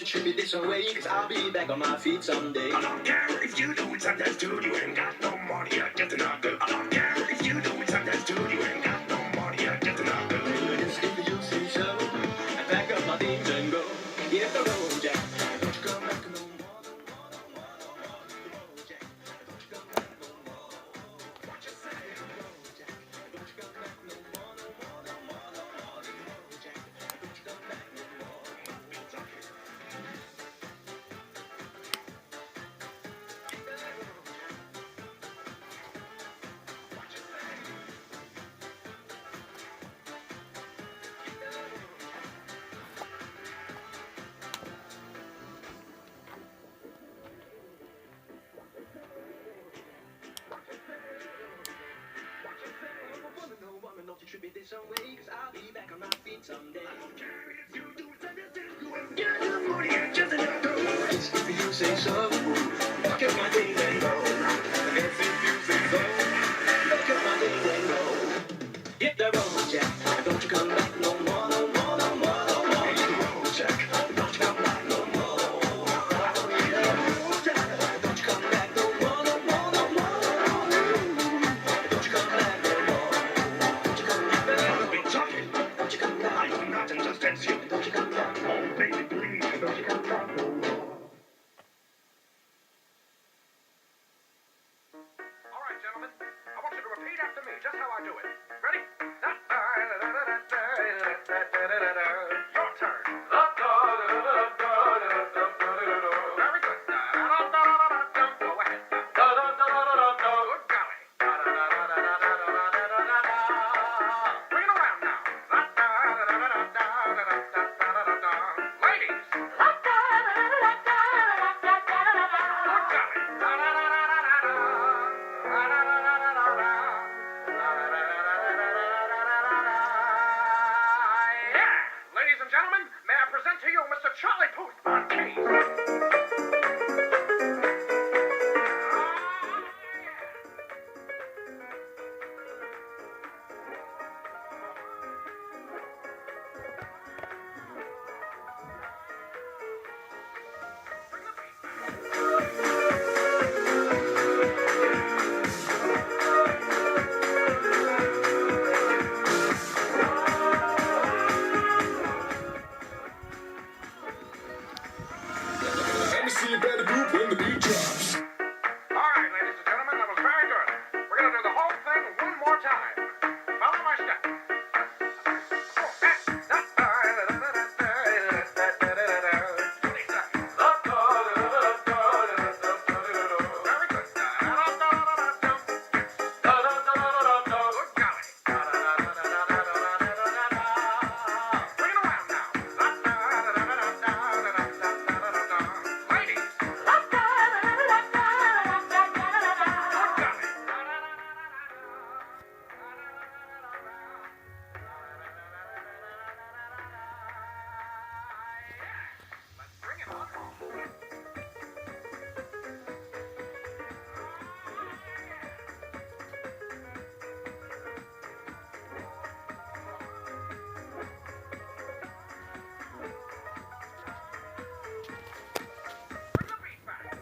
treat me this way, cause I'll be back on my feet someday. I don't care if you do it, sometimes dude, you ain't got no money, I get enough good. I don't care if you do it, sometimes dude, you ain't got no money, I get enough good. If you say so, I pack up my things and go. Hit the road, Jack. Don't you come back no more, no more, no more, no more. Hit the road, Jack. Don't you come back no more. What you say? Hit the road, Jack. Don't you come back no more, no more, no more, no more. Hit the road, Jack. Don't you come back no more. Don't you treat me this way, cause I'll be back on my feet someday. I don't care if you do it, you ain't got no money, I just enough good. If you say so, look at my things and go. If you say so, look at my things and go. Hit the road, Jack. Don't you come back no more, no more, no more, no more. Hit the road, Jack. Don't you come back no more. Hit the road, Jack. Don't you come back no more, no more, no more, no more. Don't you come back no more. Don't you come back no more. I've been talking, Don't you come back. I do not understand you. Don't you come back. Oh, baby, please, don't you come back no more. All right, gentlemen, I want you to repeat after me, just how I do it. Ready? Your turn. Very good. Go ahead. Good golly. Bring it around now. Ladies. Ladies and gentlemen, may I present to you Mr. Charlie Puth Monteith. Let me see you better group when the beat drops. All right, ladies and gentlemen, that was very good. We're going to do the whole thing one more time. Follow my step. Very good. Good golly. Bring it around now. Ladies. Let's bring it on home. Bring the beat back.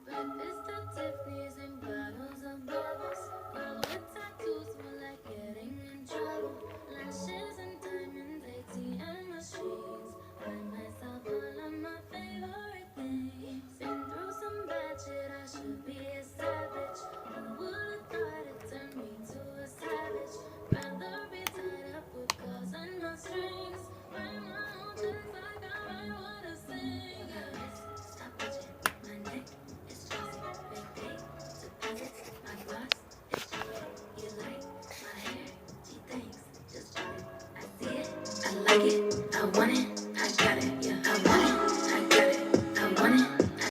Breakfast at Tiffany's and bottles of bubbles. Girl with tattoos feel like getting in trouble. Lashes and diamonds, ATM machines. Buy myself all of my favorite things. Been through some bad shit, I should be a savage. Who would've thought it turned me to a savage? Rather be tied up with calls and no strings. Write my own checks like I might wanna sing. Stop watching my neck. It's just big day deposits. My gloss is chocolate. You like my hair? She thinks just drop it. I see it. I like it. I want it, I got it.